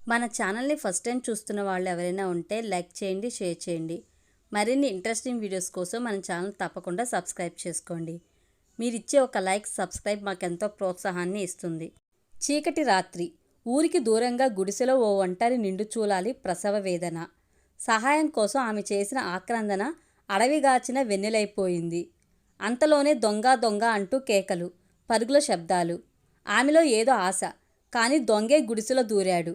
మన ఛానల్ని first time చూస్తున్న వాళ్ళు ఎవరైనా ఉంటే లైక్ చేయండి, షేర్ చేయండి. మరిన్ని ఇంట్రెస్టింగ్ వీడియోస్ కోసం మన ఛానల్ తప్పకుండా సబ్స్క్రైబ్ చేసుకోండి. మీరిచ్చే ఒక లైక్, సబ్స్క్రైబ్ మాకెంతో ప్రోత్సాహాన్ని ఇస్తుంది. చీకటి రాత్రి. ఊరికి దూరంగా గుడిసెలో ఓ ఒంటరి నిండు చూలాలి ప్రసవ వేదన. సహాయం కోసం ఆమె చేసిన ఆక్రందన అడవిగాచిన వెన్నెలైపోయింది. అంతలోనే దొంగ దొంగ అంటూ కేకలు, పరుగుల శబ్దాలు. ఆమెలో ఏదో ఆశ. కానీ దొంగే గుడిసెలో దూరాడు.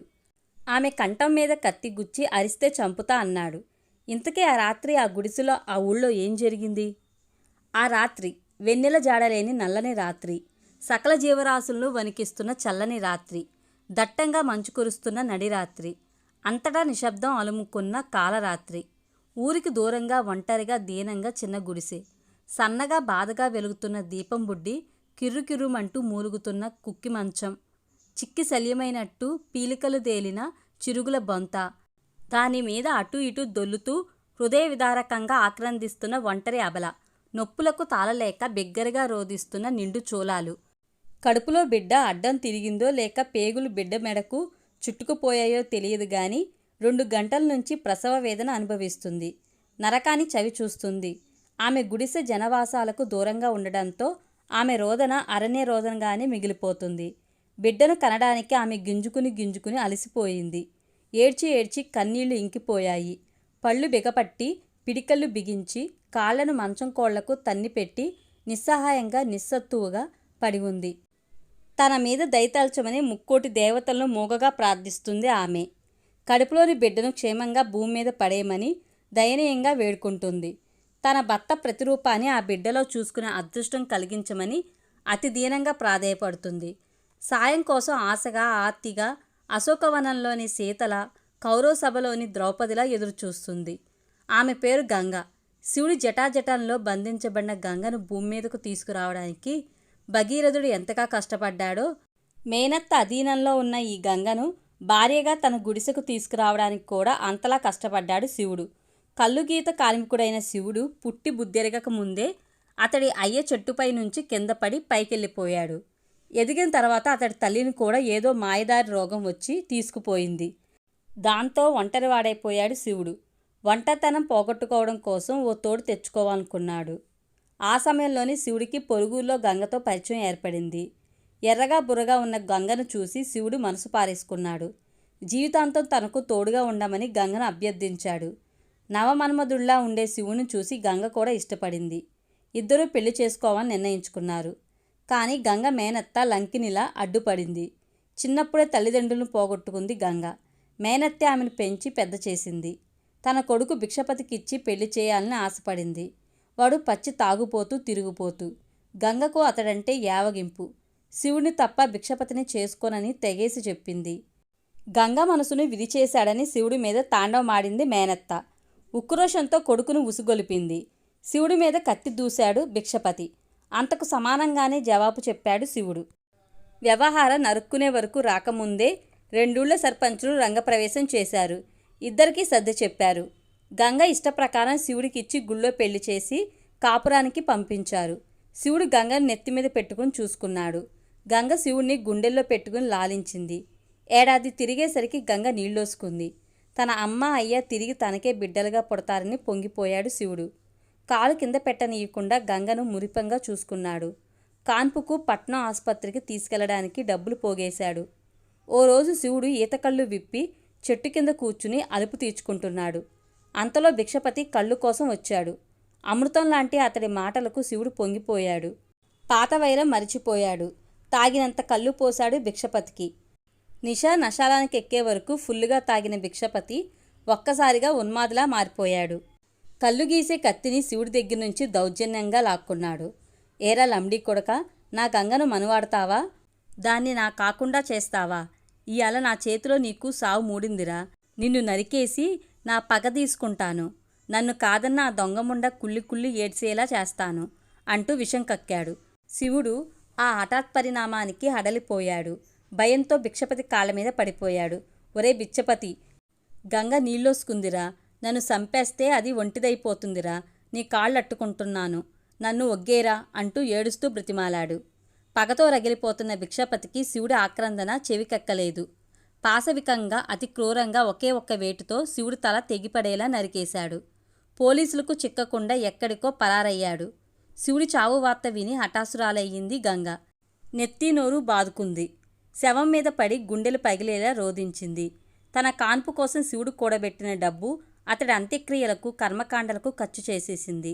ఆమె కంఠం మీద కత్తి గుచ్చి అరిస్తే చంపుతా అన్నాడు. ఇంతకీ ఆ రాత్రి ఆ గుడిసెలో ఆ ఊళ్ళో ఏం జరిగింది? ఆ రాత్రి వెన్నెల జాడలేని నల్లని రాత్రి. సకల జీవరాశులను వణికిస్తున్న చల్లని రాత్రి. దట్టంగా మంచు కురుస్తున్న నడిరాత్రి. అంతటా నిశ్శబ్దం అలుముకున్న కాలరాత్రి. ఊరికి దూరంగా ఒంటరిగా దీనంగా చిన్న గుడిసె. సన్నగా బాధగా వెలుగుతున్న దీపం బుడ్డి, కిర్రుకిర్రుమంటూ మూలుగుతున్న కుక్కి మంచం, చిక్కి శల్యమైనట్టు పీలికలు తేలిన చిరుగుల బొంత, దానిమీద అటూ ఇటూ దొల్లుతూ హృదయ విదారకంగా ఆక్రందిస్తున్న ఒంటరి అబల, నొప్పులకు తాళలేక బిగ్గరగా రోదిస్తున్న నిండు చూలాలు. కడుపులో బిడ్డ అడ్డం తిరిగిందో లేక పేగులు బిడ్డ మెడకు చుట్టుకుపోయాయో తెలియదు గాని 2 గంటల నుంచి ప్రసవ వేదన అనుభవిస్తుంది. నరకాన్ని చవి చూస్తుంది. ఆమె గుడిసె జనవాసాలకు దూరంగా ఉండడంతో ఆమె రోదన అరణ్య రోదనగానే మిగిలిపోతుంది. బిడ్డను కనడానికి ఆమె గింజుకుని అలసిపోయింది. ఏడ్చి ఏడ్చి కన్నీళ్లు ఇంకిపోయాయి. పళ్ళు బిగపట్టి పిడికళ్ళు బిగించి కాళ్లను మంచం కోళ్లకు తన్నిపెట్టి నిస్సహాయంగా నిస్సత్తువుగా పడి ఉంది. తన మీద దయతల్చమని ముక్కోటి దేవతలను మూగగా ప్రార్థిస్తుంది ఆమె. కడుపులోని బిడ్డను క్షేమంగా భూమి మీద పడేయమని దయనీయంగా వేడుకుంటుంది. తన భర్త ప్రతిరూపాన్ని ఆ బిడ్డలో చూసుకునే అదృష్టం కలిగించమని అతి దీనంగా ప్రాధేయపడుతుంది. సాయం కోసం ఆశగా ఆర్తిగా అశోకవనంలోని సీతల, కౌరవ సభలోని ద్రౌపదిలా ఎదురుచూస్తుంది. ఆమె పేరు గంగ. శివుడి జటాజటంలో బంధించబడిన గంగను భూమి మీదకు తీసుకురావడానికి భగీరథుడు ఎంతగా కష్టపడ్డాడో, మేనత్త అధీనంలో ఉన్న ఈ గంగను భార్యగా తన గుడిసెకు తీసుకురావడానికి కూడా అంతలా కష్టపడ్డాడు శివుడు. కల్లుగీత కార్మికుడైన శివుడు పుట్టి బుద్ధెరగక ముందే అతడి అయ్య చెట్టుపై నుంచి కిందపడి పైకెళ్ళిపోయాడు. ఎదిగిన తర్వాత అతడి తల్లిని కూడా ఏదో మాయదారి రోగం వచ్చి తీసుకుపోయింది. దాంతో ఒంటరివాడైపోయాడు శివుడు. ఒంటరితనం పోగొట్టుకోవడం కోసం ఓ తోడు తెచ్చుకోవాలనుకున్నాడు. ఆ సమయంలోనే శివుడికి పొరుగుల్లో గంగతో పరిచయం ఏర్పడింది. ఎర్రగా బుర్రగా ఉన్న గంగను చూసి శివుడు మనసు పారేసుకున్నాడు. జీవితాంతం తనకు తోడుగా ఉండమని గంగను అభ్యర్థించాడు. నవమన్మధుళ్లా ఉండే శివుని చూసి గంగ కూడా ఇష్టపడింది. ఇద్దరూ పెళ్లి చేసుకోవాలని నిర్ణయించుకున్నారు. కానీ గంగ మేనత్త లంకినిలా అడ్డుపడింది. చిన్నప్పుడే తల్లిదండ్రులను పోగొట్టుకుంది గంగ. మేనత్తే ఆమెను పెంచి పెద్ద చేసింది. తన కొడుకు భిక్షపతికిచ్చి పెళ్లి చేయాలని ఆశపడింది. వాడు పచ్చి తాగుపోతూ తిరుగుపోతూ. గంగకు అతడంటే యావగింపు. శివుడిని తప్ప భిక్షపతిని చేసుకోనని తెగేసి చెప్పింది. గంగ మనసును విరిచేశాడని శివుడి మీద తాండవమాడింది మేనత్త. ఉక్రోషంతో కొడుకును ఉసుగొలిపింది. శివుడి మీద కత్తి దూశాడు భిక్షపతి. అంతకు సమానంగానే జవాబు చెప్పాడు శివుడు. వ్యవహారం నరుక్కునే వరకు రాకముందే 2 ఊళ్ళ సర్పంచులు రంగప్రవేశం చేశారు. ఇద్దరికీ సర్ది చెప్పారు. గంగ ఇష్టప్రకారం శివుడికిచ్చి గుళ్ళో పెళ్లి చేసి కాపురానికి పంపించారు. శివుడు గంగను నెత్తిమీద పెట్టుకుని చూసుకున్నాడు. గంగ శివుడిని గుండెల్లో పెట్టుకుని లాలించింది. ఏడాది తిరిగేసరికి గంగ నీళ్లోసుకుంది. తన అమ్మ అయ్య తిరిగి తనకే బిడ్డలుగా పుడతారని పొంగిపోయాడు శివుడు. కాలు కింద పెట్టనీయకుండా గంగను మురిపంగా చూసుకున్నాడు. కాన్పుకు పట్నం ఆసుపత్రికి తీసుకెళ్లడానికి డబ్బులు పోగేశాడు. ఓ రోజు శివుడు ఈతకళ్ళు విప్పి చెట్టు కింద కూర్చుని అలుపు తీర్చుకుంటున్నాడు. అంతలో భిక్షపతి కళ్ళు కోసం వచ్చాడు. అమృతం లాంటి అతడి మాటలకు శివుడు పొంగిపోయాడు. పాత వైరం మరిచిపోయాడు. తాగినంత కళ్ళు పోశాడు భిక్షపతికి. నిషా నశాలానికి ఎక్కే వరకు ఫుల్లుగా తాగిన భిక్షపతి ఒక్కసారిగా ఉన్మాదిలా మారిపోయాడు. కళ్ళు గీసే కత్తిని శివుడి దగ్గర నుంచి దౌర్జన్యంగా లాక్కున్నాడు. ఏరా లంబడి కొడక, నా గంగను మనువాడతావా? దాన్ని నా కాకుండా చేస్తావా? ఇయాల నా చేతిలో నీకు సావు మూడిందిరా. నిన్ను నరికేసి నా పగ తీసుకుంటాను. నన్ను కాదన్న ఆ దొంగముండ కుళ్ళి ఏడ్చేలా చేస్తాను అంటూ విషం కక్కాడు. శివుడు ఆ హఠాత్ పరిణామానికి హడలిపోయాడు. భయంతో భిక్షపతి కాళ్ళ మీద పడిపోయాడు. ఒరే భిక్షపతి, గంగ నీళ్ళోసుకుందిరా. నన్ను సంపేస్తే అది ఒంటిదైపోతుందిరా. నీ కాళ్ళట్టుకుంటున్నాను. నన్ను ఒగ్గేరా అంటూ ఏడుస్తూ బ్రతిమాలాడు. పగతో రగిలిపోతున్న భిక్షపతికి శివుడి ఆక్రందన చెవికెక్కలేదు. పాశవికంగా అతి క్రూరంగా ఒకే ఒక్క వేటుతో శివుడి తల తెగిపడేలా నరికేశాడు. పోలీసులకు చిక్కకుండా ఎక్కడికో పరారయ్యాడు. శివుడి చావు వార్త విని హఠాసురాలయ్యింది గంగ. నెత్తి నోరు బాదుకుంది. శవం మీద పడి గుండెలు పగిలేలా రోదించింది. తన కాన్పు కోసం శివుడు కూడబెట్టిన డబ్బు అతడి అంత్యక్రియలకు కర్మకాండలకు ఖర్చు చేసేసింది.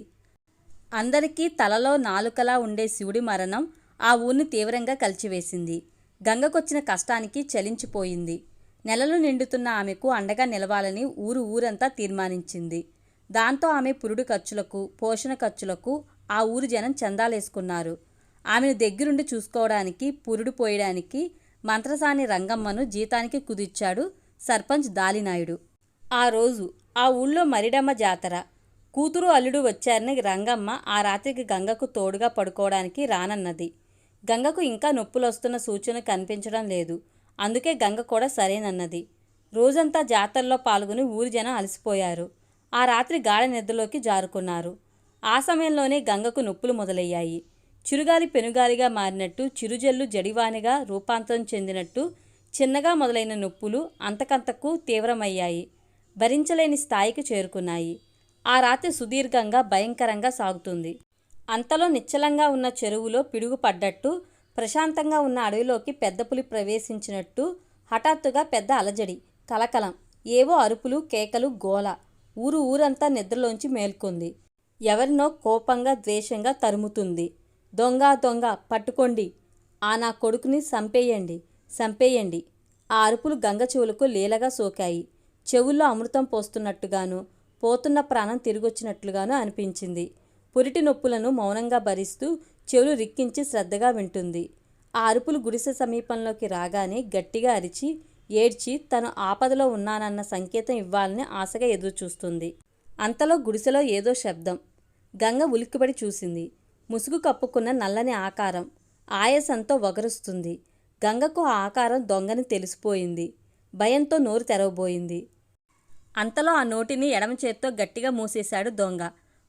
అందరికీ తలలో నాలుకలా ఉండే శివుడి మరణం ఆ ఊరిని తీవ్రంగా కలిచివేసింది. గంగకొచ్చిన కష్టానికి చలించిపోయింది. నెలలు నిండుతున్న ఆమెకు అండగా నిలవాలని ఊరంతా తీర్మానించింది. దాంతో ఆమె పురుడు ఖర్చులకు, పోషణ ఖర్చులకు ఆ ఊరు జనం చందాలేసుకున్నారు. ఆమెను దగ్గరుండి చూసుకోవడానికి, పురుడు పోయడానికి మంత్రసాని రంగమ్మను జీతానికి కుదిర్చాడు సర్పంచ్ దాలినాయుడు. ఆ రోజు ఆ ఊళ్ళో మరిడమ్మ జాతర. కూతురు అల్లుడు వచ్చారని రంగమ్మ ఆ రాత్రికి గంగకు తోడుగా పడుకోవడానికి రానన్నది. గంగకు ఇంకా నొప్పులొస్తున్న సూచన కనిపించడం లేదు. అందుకే గంగ కూడా సరేనన్నది. రోజంతా జాతరలో పాల్గొని ఊరి జనం అలసిపోయారు. ఆ రాత్రి గాఢ నిద్రలోకి జారుకున్నారు. ఆ సమయంలోనే గంగకు నొప్పులు మొదలయ్యాయి. చిరుగాలి పెనుగాలిగా మారినట్టు, చిరుజల్లు జడివానిగా రూపాంతరం చెందినట్టు చిన్నగా మొదలైన నొప్పులు అంతకంతకు తీవ్రమయ్యాయి. భరించలేని స్థాయికి చేరుకున్నాయి. ఆ రాత్రి సుదీర్ఘంగా, భయంకరంగా సాగుతుంది. అంతలో నిశ్చలంగా ఉన్న చెరువులో పిడుగు పడ్డట్టు, ప్రశాంతంగా ఉన్న అడవిలోకి పెద్ద పులి ప్రవేశించినట్టు హఠాత్తుగా పెద్ద అలజడి, కలకలం, ఏవో అరుపులు, కేకలు, గోల. ఊరంతా నిద్రలోంచి మేల్కొంది. ఎవరినో కోపంగా, ద్వేషంగా తరుముతుంది. దొంగ దొంగ పట్టుకోండి, ఆ నా కొడుకుని సంపేయండి, సంపేయండి. ఆ అరుపులు గంగ చెవులకు లీలగా సోకాయి. చెవుల్లో అమృతం పోస్తున్నట్టుగాను, పోతున్న ప్రాణం తిరిగొచ్చినట్లుగాను అనిపించింది. పురిటి నొప్పులను మౌనంగా భరిస్తూ చెవులు రిక్కించి శ్రద్ధగా వింటుంది. ఆ అరుపులు గుడిసె సమీపంలోకి రాగానే గట్టిగా అరిచి, ఏడ్చి తను ఆపదలో ఉన్నానన్న సంకేతం ఇవ్వాలని ఆశగా ఎదురుచూస్తుంది. అంతలో గుడిసెలో ఏదో శబ్దం. గంగ ఉలిక్కిపడి చూసింది. ముసుగు కప్పుకున్న నల్లని ఆకారం ఆయాసంతో వగరుస్తుంది. గంగకు ఆ ఆకారం దొంగని తెలిసిపోయింది. భయంతో నోరు తెరవబోయింది. అంతలో ఆ నోటిని ఎడమ చేత్తో గట్టిగా మూసేశాడు దొంగ.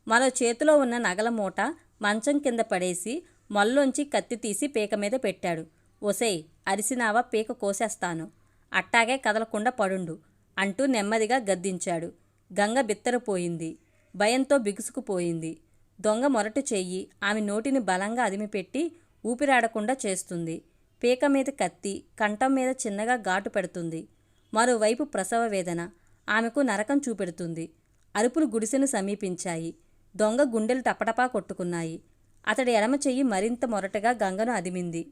మరో చేతిలో ఉన్న నగల మూట మంచం కింద పడేసి మొల్లోంచి కత్తి తీసి పీక మీద పెట్టాడు. ఒసేయ్, అరిసినావా పీక కోసేస్తాను, అట్టాగే కదలకుండా పడుండు అంటూ నెమ్మదిగా గద్దించాడు. గంగ బిత్తరపోయింది. భయంతో బిగుసుకుపోయింది. దొంగ మొరటు చెయ్యి ఆమె నోటిని బలంగా అదిమిపెట్టి ఊపిరాడకుండా చేస్తుంది. పీక మీద కత్తి, కంఠం మీద చిన్నగా ఘాటు పెడుతుంది. మరోవైపు ప్రసవ వేదన ఆమెకు నరకం చూపెడుతుంది. అరుపులు గుడిసెను సమీపించాయి. దొంగ గుండెలు టపటపా కొట్టుకున్నాయి. అతడి ఎడమ చెయ్యి మరింత మొరటగా గంగను అదిమింది.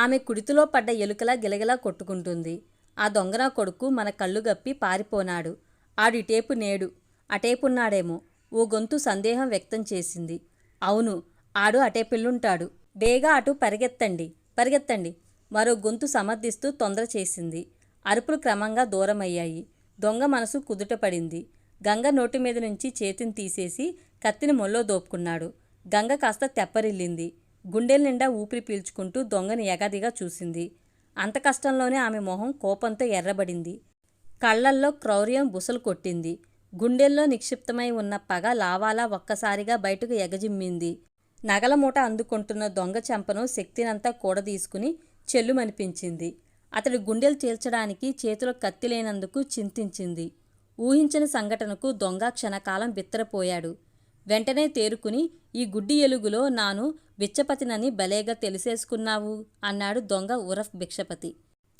ఆమె కుడితిలో పడ్డ ఎలుకలా గిలగిలా కొట్టుకుంటుంది. ఆ దొంగన కొడుకు మన కళ్ళు గప్పి పారిపోనాడు. ఆడిటేపు నేడు, అటేపున్నాడేమో ఓ గొంతు సందేహం వ్యక్తం చేసింది. అవును, ఆడు అటే పెళ్ళుంటాడు. బేగా అటు పరిగెత్తండి, పరిగెత్తండి మరో గొంతు సమర్థిస్తూ తొందర చేసింది. అరుపులు క్రమంగా దూరమయ్యాయి. దొంగ మనసు కుదుటపడింది. గంగ నోటి మీద నుంచి చేతిని తీసేసి కత్తిని మొల్లో దోపుకున్నాడు. గంగ కాస్త తెప్పరిల్లింది. గుండెల నిండా ఊపిరి పీల్చుకుంటూ దొంగని ఎగదిగా చూసింది. అంత కష్టంలోనే ఆమె మొహం కోపంతో ఎర్రబడింది. కళ్లల్లో క్రౌర్యం బుసలు కొట్టింది. గుండెల్లో నిక్షిప్తమై ఉన్న పగ లావాలా ఒక్కసారిగా బయటకు ఎగజిమ్మింది. నగల మూట అందుకుంటున్న దొంగ చెంపను శక్తినంతా కూడదీసుకుని చెల్లుమనిపించింది. అతడి గుండెలు చీల్చడానికి చేతిలో కత్తి లేనందుకు చింతించింది. ఊహించని సంఘటనకు దొంగ క్షణకాలం బిత్తరపోయాడు. వెంటనే తేరుకుని, ఈ గుడ్డి ఎలుగులో నాను బిచ్చపతినని భలేగా తెలిసేసుకున్నావు అన్నాడు దొంగ ఉరఫ్ భిక్షపతి.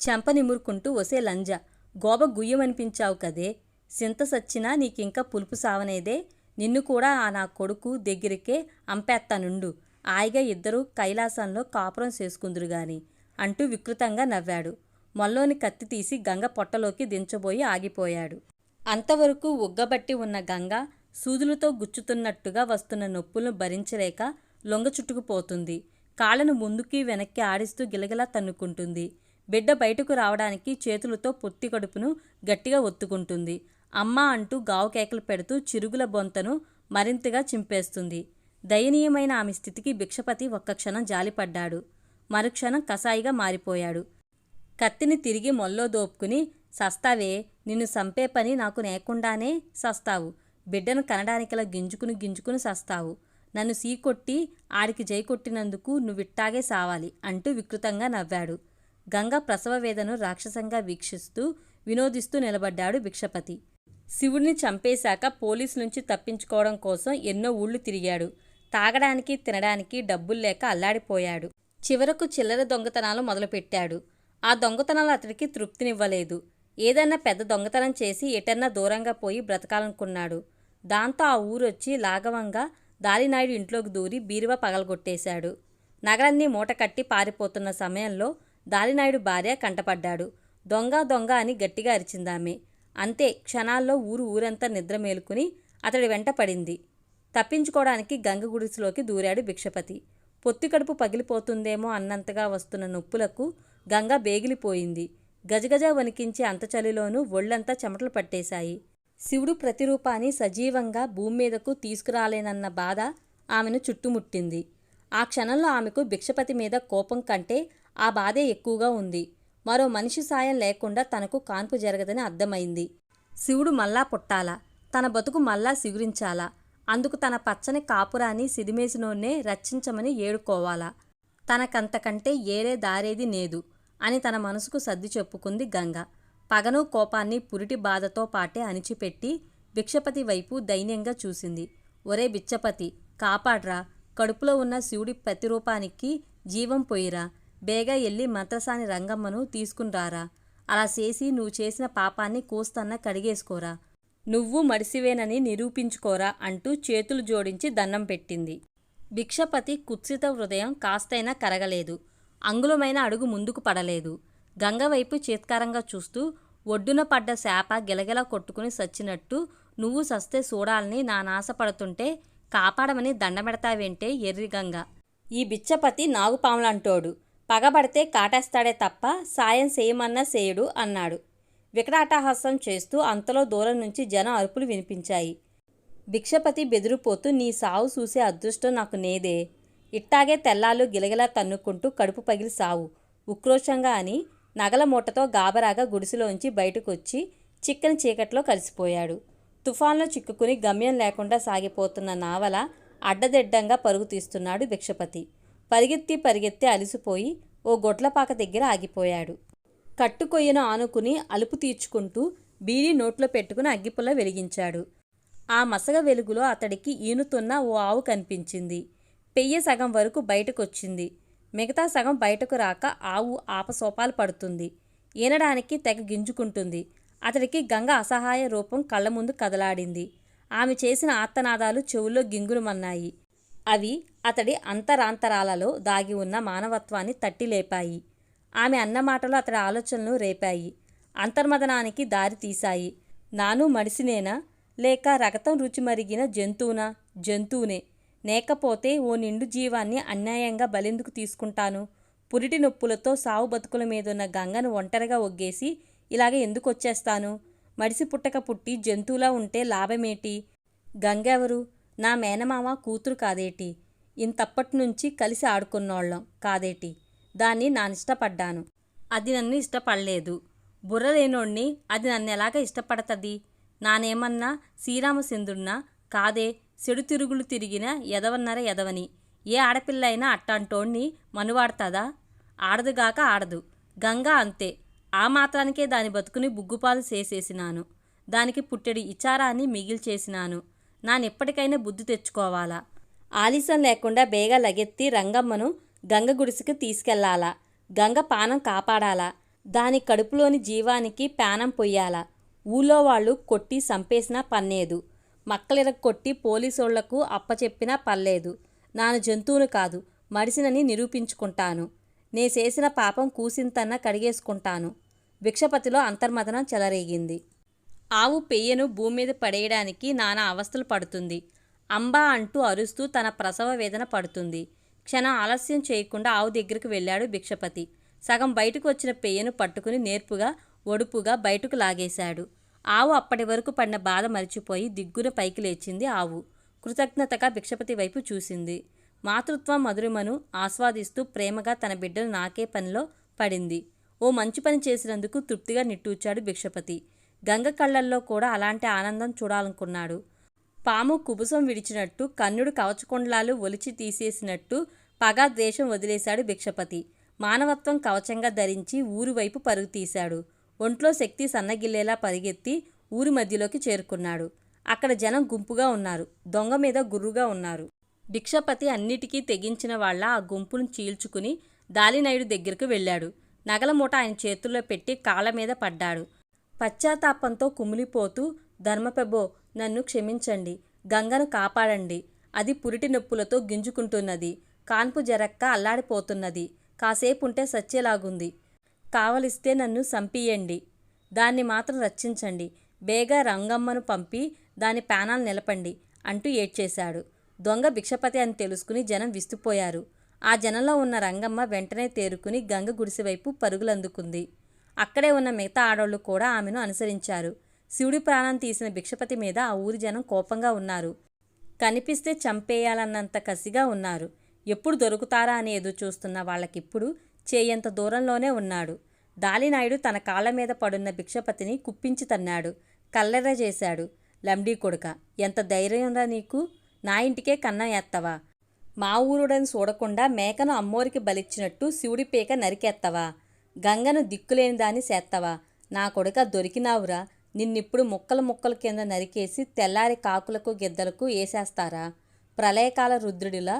చెంప నిమురుకుంటూ, ఒసే లంజ, గోబ గుయ్యమనిపించావు కదే, సింత సచ్చినా నీకింకా పులుపు సావనేదే, నిన్ను కూడా ఆ నా కొడుకు దగ్గరికే అంపేత్తానుండు, హాయిగా ఇద్దరూ కైలాసంలో కాపురం చేసుకుందురుగాని అంటూ వికృతంగా నవ్వాడు. మొల్లోని కత్తి తీసి గంగ పొట్టలోకి దించబోయి ఆగిపోయాడు. అంతవరకు ఉగ్గబట్టి ఉన్న గంగ సూదులతో గుచ్చుతున్నట్టుగా వస్తున్న నొప్పులను భరించలేక లొంగ చుట్టుకుపోతుంది. కాళ్ళను ముందుకి వెనక్కి ఆడిస్తూ గిలగిలా తన్నుకుంటుంది. బిడ్డ బయటకు రావడానికి చేతులతో పొత్తి కడుపును గట్టిగా ఒత్తుకుంటుంది. అమ్మా అంటూ గావు కేకలు పెడుతూ చిరుగుల బొంతను మరింతగా చింపేస్తుంది. దయనీయమైన ఆమె స్థితికి భిక్షపతి ఒక్క క్షణం జాలిపడ్డాడు. మరుక్షణం కసాయిగా మారిపోయాడు. కత్తిని తిరిగి మొల్లో దోపుకుని, సస్తావే, నిన్ను సంపే పని నాకు నేకుండానే సస్తావు, బిడ్డను కనడానికిలా గింజుకుని సస్తావు, నన్ను సీకొట్టి ఆడికి జై కొట్టినందుకు నువ్విట్టాగే సావాలి అంటూ వికృతంగా నవ్వాడు. గంగ ప్రసవ వేదను రాక్షసంగా వీక్షిస్తూ వినోదిస్తూ నిలబడ్డాడు భిక్షపతి. శివుడిని చంపేశాక పోలీసు నుంచి తప్పించుకోవడం కోసం ఎన్నో ఊళ్ళు తిరిగాడు. తాగడానికి తినడానికి డబ్బులు లేక అల్లాడిపోయాడు. చివరకు చిల్లర దొంగతనాలు మొదలుపెట్టాడు. ఆ దొంగతనాలు అతడికి తృప్తినివ్వలేదు. ఏదన్నా పెద్ద దొంగతనం చేసి ఎటన్నా దూరంగా పోయి బ్రతకాలనుకున్నాడు. దాంతో ఆ ఊరొచ్చి లాఘవంగా దాలినాయుడు ఇంట్లోకి దూరి బీరువా పగలగొట్టేశాడు. నగలన్నీ మూటకట్టి పారిపోతున్న సమయంలో దాలినాయుడు భార్య కంటపడ్డాడు. దొంగ దొంగ అని గట్టిగా అరిచిందామె. అంతే, క్షణాల్లో ఊరంతా నిద్ర మేలుకుని అతడి వెంట పడింది. తప్పించుకోవడానికి గంగ గుడిసెలోకి దూరాడు భిక్షపతి. పొత్తికడుపు పగిలిపోతుందేమో అన్నంతగా వస్తున్న నొప్పులకు గంగ బేగిలిపోయింది. గజగజ వణికించే అంత చలిలోనూ ఒళ్ళంతా చెమటలు పట్టేశాయి. శివుడు ప్రతిరూపాన్ని సజీవంగా భూమి మీదకు తీసుకురాలేనన్న బాధ ఆమెను చుట్టుముట్టింది. ఆ క్షణంలో ఆమెకు భిక్షపతి మీద కోపం కంటే ఆ బాధే ఎక్కువగా ఉంది. మరో మనిషి సాయం లేకుండా తనకు కాన్పు జరగదని అర్థమైంది. శివుడు మళ్ళా పుట్టాలా, తన బతుకు మళ్ళా సిగురించాలా, అందుకు తన పచ్చని కాపురాన్ని సిదిమేసినోన్నే రక్షించమని ఏడుకోవాలా, తనకంతకంటే ఏరే దారేది లేదు అని తన మనసుకు సర్ది చెప్పుకుంది గంగ. పగను కోపాన్ని పురిటి బాధతో పాటే అణిచిపెట్టి భిక్షపతి వైపు దైన్యంగా చూసింది. ఒరే బిచ్చపతి, కాపాడ్రా, కడుపులో ఉన్న శివుడి ప్రతిరూపానికి జీవం పోయిరా, బేగా ఎల్లి మంత్రసాని రంగమ్మను తీసుకునిరారా, అలా చేసి నువ్వు చేసిన పాపాన్ని కూస్తన్న కడిగేసుకోరా, నువ్వు మడిసివేనని నిరూపించుకోరా అంటూ చేతులు జోడించి దండం పెట్టింది. భిక్షపతి కుత్సిత హృదయం కాస్తైనా కరగలేదు. అంగుళమైన అడుగు ముందుకు పడలేదు. గంగవైపు చేత్కారంగా చూస్తూ, ఒడ్డున పడ్డ శాప గిలగిలా కొట్టుకుని సచ్చినట్టు నువ్వు సస్తే చూడాలని నా నాశపడుతుంటే కాపాడమని దండమెడతావేంటే ఎర్రిగంగ. ఈ బిచ్చపతి నాగుపాములంటోడు, పగబడితే కాటేస్తాడే తప్ప సాయం చేయమన్నా చేయడు అన్నాడు వికటాటహాసం చేస్తూ. అంతలో దూరం నుంచి జనం అరుపులు వినిపించాయి. భిక్షపతి బెదిరిపోతూ, నీ సావు చూసే అదృష్టం నాకు నేదే, ఇట్టాగే తెల్లాలు గిలగిలా తన్నుకుంటూ కడుపు పగిలి సావు ఉక్రోషంగా అని నగల మూటతో గాబరాగా గుడిసెలోంచి బయటకొచ్చి చిక్కని చీకట్లో కలిసిపోయాడు. తుఫాన్లో చిక్కుకుని గమ్యం లేకుండా సాగిపోతున్న నావల అడ్డదిడ్డంగా పరుగు తీస్తున్నాడు భిక్షపతి. పరిగెత్తి అలిసిపోయి ఓ గొడ్లపాక దగ్గర ఆగిపోయాడు. కట్టుకొయ్యను ఆనుకుని అలుపు తీర్చుకుంటూ బీడీ నోట్లో పెట్టుకుని అగ్గిపుల్ల వెలిగించాడు. ఆ మసగ వెలుగులో అతడికి ఈనుతున్న ఓ ఆవు కనిపించింది. పెయ్య సగం వరకు బయటకొచ్చింది. మిగతా సగం బయటకు రాక ఆవు ఆపసోపాలు పడుతుంది. ఈనడానికి తెగ గింజుకుంటుంది. అతడికి గంగ అసహాయ రూపం కళ్ళ ముందు కదలాడింది. ఆమె చేసిన ఆర్తనాదాలు చెవుల్లో గింగురుమన్నాయి. అవి అతడి అంతరాంతరాలలో దాగి ఉన్న మానవత్వాన్ని తట్టి లేపాయి. ఆమె అన్న మాటలు అతడి ఆలోచనలు రేపాయి. అంతర్మదనానికి దారి తీశాయి. నాను మడిసినేనా, లేక రక్తం రుచి మరిగిన జంతువునా? జంతువునే. లేకపోతే ఓ నిండు జీవాన్ని అన్యాయంగా బలెందుకు తీసుకుంటాను? పురిటి నొప్పులతో సావు బతుకుల మీదున్న గంగను ఒంటరిగా ఒగ్గేసి ఇలాగ ఎందుకు వచ్చేస్తాను? మడిసి పుట్టక పుట్టి జంతువులా ఉంటే లాభమేటి? గంగెవరు? నా మేనమామ కూతురు కాదేటి? ఇంతప్పటినుంచి కలిసి ఆడుకున్నోళ్ళం కాదేటి? దాన్ని నానిష్టపడ్డాను, అది నన్ను ఇష్టపడలేదు. బుర్రలేనోణ్ణి అది నన్నెలాగ ఇష్టపడతది? నానేమన్నా శ్రీరామచంద్రున్నా కాదే, చెడు తిరుగులు తిరిగిన ఎదవన్నర ఎదవని. ఏ ఆడపిల్ల అయినా అట్టాంటోణ్ణి మనువాడతదా? ఆడదుగాక ఆడదు. గంగా అంతే. ఆ మాత్రానికే దాని బతుకుని బుగ్గుపాలు చేసేసినాను. దానికి పుట్టెడి ఇచారాన్ని మిగిల్చేసినాను. నానెప్పటికైనా బుద్ధి తెచ్చుకోవాలా. ఆలస్యం లేకుండా బేగా లగెత్తి రంగమ్మను గంగ గుడిసెకి తీసుకెళ్లాలా. గంగ పానం కాపాడాలా. దాని కడుపులోని జీవానికి పానం పొయ్యాలా. ఊళ్ళో వాళ్ళు కొట్టి సంపేసినా పన్నేదు. మక్కలిరగొట్టి పోలీసోళ్లకు అప్పచెప్పినా పర్లేదు. నాను జంతువును కాదు, మడిసినని నిరూపించుకుంటాను. నే చేసిన పాపం కూసింతన్నా కడిగేసుకుంటాను. భిక్షపతిలో అంతర్మదనం చెలరేగింది. ఆవు పెయ్యను భూమి మీద పడేయడానికి నానా అవస్థలు పడుతుంది. అంబా అంటూ అరుస్తూ తన ప్రసవ వేదన పడుతుంది. క్షణం ఆలస్యం చేయకుండా ఆవు దగ్గరికి వెళ్ళాడు భిక్షపతి. సగం బయటకు వచ్చిన పెయ్యను పట్టుకుని నేర్పుగా ఒడుపుగా బయటకు లాగేశాడు. ఆవు అప్పటి వరకు పడిన బాధ మరిచిపోయి దిగ్గున పైకి లేచింది. ఆవు కృతజ్ఞతగా భిక్షపతి వైపు చూసింది. మాతృత్వం మధురిమను ఆస్వాదిస్తూ ప్రేమగా తన బిడ్డను నాకే పనిలో పడింది. ఓ మంచి పని చేసినందుకు తృప్తిగా నిట్టూర్చాడు భిక్షపతి. గంగ కళ్ళల్లో కూడా అలాంటి ఆనందం చూడాలనుకున్నాడు. పాము కుబుసం విడిచినట్టు, కన్నుడు కవచకుండలాలు ఒలిచి తీసేసినట్టు పగా ద్వేషం వదిలేశాడు భిక్షపతి. మానవత్వం కవచంగా ధరించి ఊరి వైపు పరుగు తీశాడు. ఒంట్లో శక్తి సన్నగిల్లేలా పరిగెత్తి ఊరి మధ్యలోకి చేరుకున్నాడు. అక్కడ జనం గుంపుగా ఉన్నారు. దొంగ మీద గుర్రుగా ఉన్నారు. భిక్షపతి అన్నిటికీ తెగించిన వాళ్ళ ఆ గుంపును చీల్చుకుని దాలినాయుడు దగ్గరకు వెళ్ళాడు. నగల మూట ఆయన చేతుల్లో పెట్టి కాళ్ళ మీద పడ్డాడు. పశ్చాత్తాపంతో కుమిలిపోతూ, ధర్మప్రభో, నన్ను క్షమించండి. గంగను కాపాడండి. అది పురిటి నొప్పులతో గింజుకుంటున్నది. కాన్పు జరక్క అల్లాడిపోతున్నది. కాసేపుంటే సచ్చేలాగుంది. కావలిస్తే నన్ను సంపియండి. దాన్ని మాత్రం రక్షించండి. బేగా రంగమ్మను పంపి దాని ప్రాణాలు నిలపండి అంటూ ఏడ్చేశాడు. దొంగ భిక్షపతి అని తెలుసుకుని జనం విస్తుపోయారు. ఆ జనంలో ఉన్న రంగమ్మ వెంటనే తేరుకుని గంగ గుడిసెవైపు పరుగులందుకుంది. అక్కడే ఉన్న మిగతా ఆడోళ్లు కూడా ఆమెను అనుసరించారు. శివుడి ప్రాణం తీసిన భిక్షపతి మీద ఆ ఊరి జనం కోపంగా ఉన్నారు. కనిపిస్తే చంపేయాలన్నంత కసిగా ఉన్నారు. ఎప్పుడు దొరుకుతారా అని ఎదురు చూస్తున్న వాళ్ళకిప్పుడు చేయంత దూరంలోనే ఉన్నాడు. దాలినాయుడు తన కాళ్ల మీద పడున్న భిక్షపతిని కుప్పించి తన్నాడు. కల్లెర్ర చేశాడు. లంబడీ కొడుక, ఎంత ధైర్యంరా నీకు? నా ఇంటికే కన్నం ఎత్తవా? మా ఊరుడని చూడకుండా మేకను అమ్మోరికి బలిచ్చినట్టు శివుడి పీక నరికెత్తవా? గంగను దిక్కులేని దాన్ని చేత్తవా? నా కొడుక, దొరికినావురా. నిన్నిప్పుడు ముక్కలు ముక్కలు కింద నరికేసి తెల్లారి కాకులకు గిద్దలకు వేసేస్తారా? ప్రళయకాల రుద్రుడిలా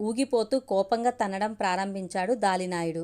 ఊగిపోతూ కోపంగా తన్నడం ప్రారంభించాడు దాలినాయుడు.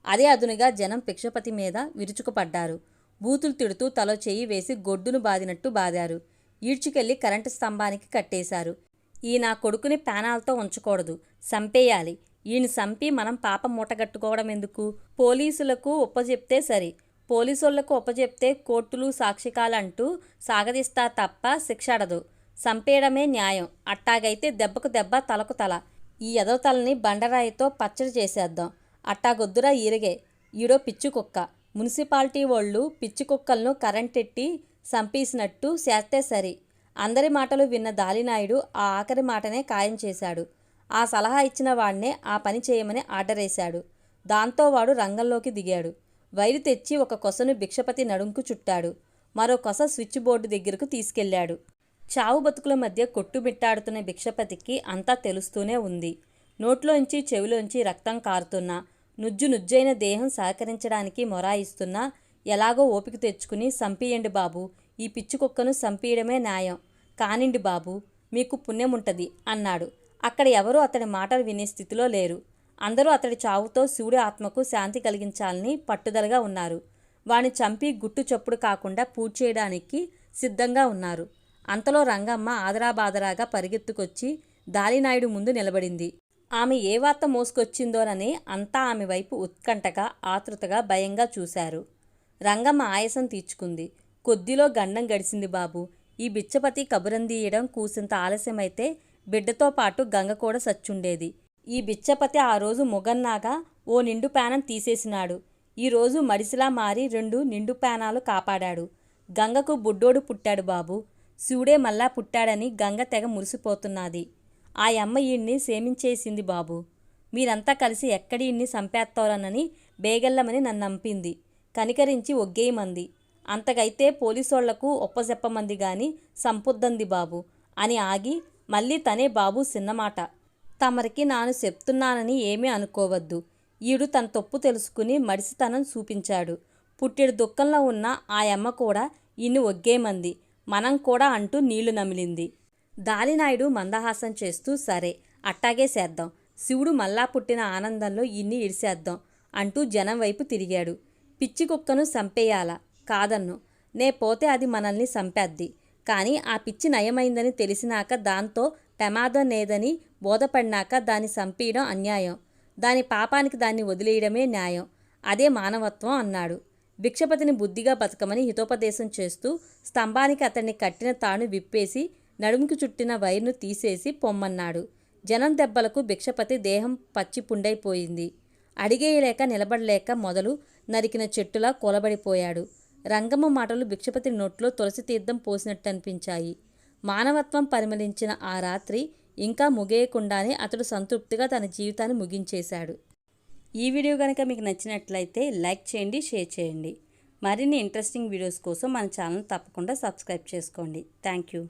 అదే అదునుగా జనం భిక్షపతి మీద విరుచుకుపడ్డారు. బూతులు తిడుతూ తలో చెయ్యి వేసి గొడ్డును బాదినట్టు బాదారు. ఈడ్చుకెళ్లి కరెంటు స్తంభానికి కట్టేశారు. ఈ నా కొడుకుని ప్రాణాలతో ఉంచకూడదు, సంపేయాలి. ఈయన సంపి మనం పాపం మూటగట్టుకోవడం ఎందుకు? పోలీసులకు ఒప్పజెప్తే సరి. పోలీసోళ్లకు ఒప్పజెప్తే కోర్టులు సాక్షికాలంటూ సాగదీస్తా తప్ప శిక్షడదు. సంపేయడమే న్యాయం. అట్టాగైతే దెబ్బకు దెబ్బ, తలకు తల. ఈ ఎదవతలని బండరాయితో పచ్చడి చేసేద్దాం. అట్టాగొద్దురా ఈరగే. ఈడో పిచ్చి కుక్క. మున్సిపాలిటీ వాళ్ళు పిచ్చి కుక్కలను కరెంటెట్టి సంపేసినట్టు చేస్తే సరి. అందరి మాటలు విన్న దాలినాయుడు ఆ ఆఖరి మాటనే ఖాయం చేశాడు. ఆ సలహా ఇచ్చిన వాడినే ఆ పని చేయమని ఆర్డరేశాడు. దాంతో వాడు రంగంలోకి దిగాడు. వైరు తెచ్చి ఒక కొసను భిక్షపతి నడుంకు చుట్టాడు. మరో కొస స్విచ్ బోర్డు దగ్గరకు తీసుకెళ్లాడు. చావు బతుకుల మధ్య కొట్టుమిట్టాడుతున్న భిక్షపతికి అంతా తెలుస్తూనే ఉంది. నోట్లోంచి చెవిలోంచి రక్తం కారుతున్నా, నుజ్జు నుజ్జైన దేహం సహకరించడానికి మొరాయిస్తున్నా ఎలాగో ఓపిక తెచ్చుకుని, సంపియండి బాబు, ఈ పిచ్చి కుక్కను సంపియడమే న్యాయం. కానిండి బాబు, మీకు పుణ్యముంటది అన్నాడు. అక్కడ ఎవరూ అతడి మాటలు వినే స్థితిలో లేరు. అందరూ అతడి చావుతో శివుడి ఆత్మకు శాంతి కలిగించాలని పట్టుదలగా ఉన్నారు. వాణ్ణి చంపి గుట్టు చప్పుడు కాకుండా పూడ్చి చేయడానికి సిద్ధంగా ఉన్నారు. అంతలో రంగమ్మ ఆదరాబాదరాగా పరిగెత్తుకొచ్చి దాలినాయుడు ముందు నిలబడింది. ఆమె ఏ వార్త మోసుకొచ్చిందోనని అంతా ఆమె వైపు ఉత్కంఠగా, ఆతృతగా, భయంగా చూశారు. రంగమ్మ ఆయాసం తీర్చుకుంది. కొద్దిలో గండం గడిచింది బాబు. ఈ బిచ్చపతి కబురందీయడం కూసింత ఆలస్యమైతే బిడ్డతో పాటు గంగ కూడా సచ్చుండేది. ఈ బిచ్చపతి ఆ రోజు మొగన్నాగా ఓ నిండు ప్రాణం తీసేసినాడు. ఈరోజు మడిసిలా మారి 2 నిండు ప్రాణాలు కాపాడాడు. గంగకు బుడ్డోడు పుట్టాడు బాబు. శివుడే మళ్ళా పుట్టాడని గంగ తెగ మురిసిపోతున్నది. ఆ యమ్మ ఈయన్ని సేమించేసింది బాబు. మీరంతా కలిసి ఎక్కడీయన్ని సంపేత్తోరనని బేగెల్లమని నన్నంపింది. కనికరించి ఒగ్గేయమంది. అంతకైతే పోలీసోళ్లకు ఒప్పజెప్పమంది గాని సంపుద్దంది బాబు అని ఆగి మళ్ళీ తనే బాబు సిన్నమాట. తమరికి నాను చెప్తున్నానని ఏమీ అనుకోవద్దు. ఈడు తన తప్పు తెలుసుకుని మడిసితనం చూపించాడు. పుట్టెడు దుఃఖంలో ఉన్న ఆ యమ్మ కూడా ఈయన్ని ఒగ్గేయమంది. మనం కూడా అంటూ నీళ్లు నమిలింది. దాలినాయుడు మందహాసం చేస్తూ సరే, అట్టాగే చేద్దాం. శివుడు మళ్ళా పుట్టిన ఆనందంలో ఈయన్ని ఇడిసేద్దాం అంటూ జనం వైపు తిరిగాడు. పిచ్చి కుక్కను సంపేయాలా? కాదన్ను. నే పోతే అది మనల్ని సంపేద్ది. కానీ ఆ పిచ్చి నయమైందని తెలిసినాక, దాంతో ప్రమాదం లేదని బోధపడినాక దాన్ని సంపేయడం అన్యాయం. దాని పాపానికి దాన్ని వదిలేయడమే న్యాయం. అదే మానవత్వం అన్నాడు. భిక్షపతిని బుద్ధిగా బతకమని హితోపదేశం చేస్తూ స్తంభానికి అతన్ని కట్టిన తాను విప్పేసి నడుముకి చుట్టిన వైర్ను తీసేసి పొమ్మన్నాడు. జనం దెబ్బలకు భిక్షపతి దేహం పచ్చి పుండైపోయింది. అడిగేయలేక నిలబడలేక మొదలు నరికిన చెట్టులా కూలబడిపోయాడు. రంగమ్మ మాటలు భిక్షపతి నోట్లో తులసి తీర్థం పోసినట్టనిపించాయి. మానవత్వం పరిమళించిన ఆ రాత్రి ఇంకా ముగియకుండానే అతడు సంతృప్తిగా తన జీవితాన్ని ముగించేశాడు. ఈ వీడియో కనుక మీకు నచ్చినట్లయితే లైక్ చేయండి, షేర్ చేయండి. మరిన్ని ఇంట్రెస్టింగ్ వీడియోస్ కోసం మన ఛానల్ తప్పకుండా సబ్స్క్రైబ్ చేసుకోండి. Thank you.